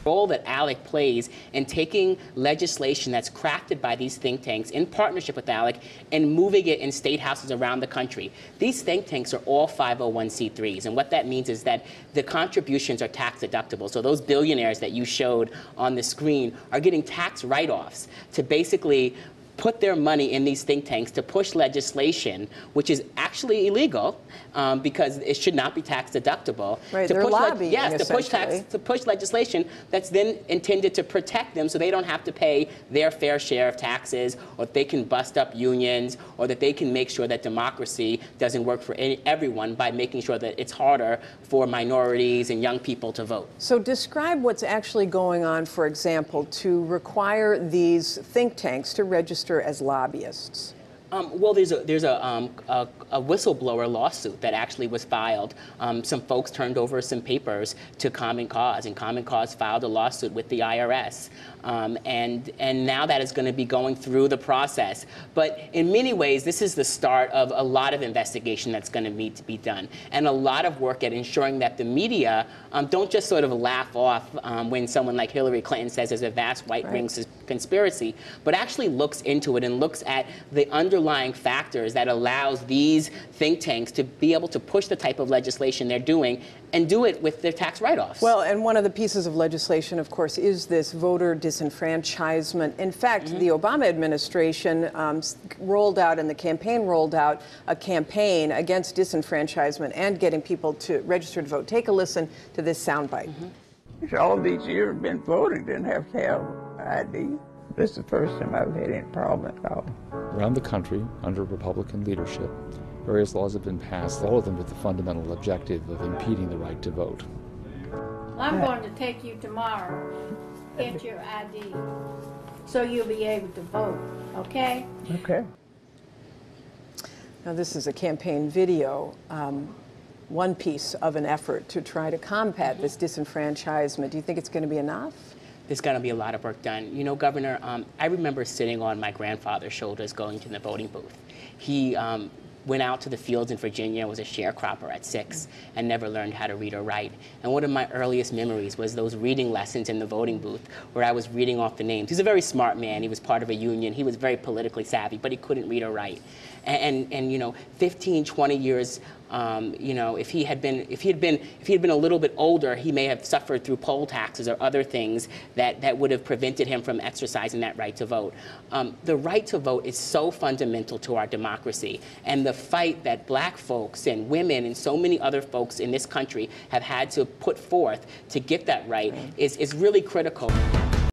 role that ALEC plays in taking legislation that's crafted by these think tanks in partnership with ALEC and moving it in state houses around the country. These think tanks are all 501c3s, and what that means is that the contributions are tax deductible. So those billionaires that you showed on the screen are getting tax write-offs to basically put their money in these think tanks to push legislation, which is actually illegal because it should not be tax deductible. Right, to they're push lobbying, yes, to push legislation that's then intended to protect them so they don't have to pay their fair share of taxes, or they can bust up unions, or that they can make sure that democracy doesn't work for everyone by making sure that it's harder for minorities and young people to vote. So describe what's actually going on, for example, to require these think tanks to register as lobbyists. Well, there's a whistleblower lawsuit that actually was filed. Some folks turned over some papers to Common Cause, and Common Cause filed a lawsuit with the IRS. And now that is going to be going through the process. But in many ways, this is the start of a lot of investigation that's going to need to be done, and a lot of work at ensuring that the media don't just sort of laugh off when someone like Hillary Clinton says there's a vast white ring conspiracy, but actually looks into it and looks at the underlying factors that allows these think tanks to be able to push the type of legislation they're doing and do it with their tax write-offs. Well, and one of the pieces of legislation, of course, is this voter disenfranchisement. In fact, the Obama administration rolled out, and the campaign rolled out, a campaign against disenfranchisement and getting people to register to vote. Take a listen to this soundbite. All these years I've been voting, didn't have to have ID. This is the first time I've had any problem at all. Around the country, under Republican leadership, various laws have been passed, all of them with the fundamental objective of impeding the right to vote. I'm going to take you tomorrow, get your ID, so you'll be able to vote, okay? Okay. Now, this is a campaign video, one piece of an effort to try to combat this disenfranchisement. Do you think it's going to be enough? There's going to be a lot of work done. You know, Governor, I remember sitting on my grandfather's shoulders going to the voting booth. He went out to the fields in Virginia, was a sharecropper at 6, and never learned how to read or write. And one of my earliest memories was those reading lessons in the voting booth where I was reading off the names. He's a very smart man. He was part of a union. He was very politically savvy, but he couldn't read or write. And you know, 15, 20 years, you know, if he had been a little bit older, he may have suffered through poll taxes or other things that would have prevented him from exercising that right to vote. The right to vote is so fundamental to our democracy, and the fight that black folks and women and so many other folks in this country have had to put forth to get that right is really critical.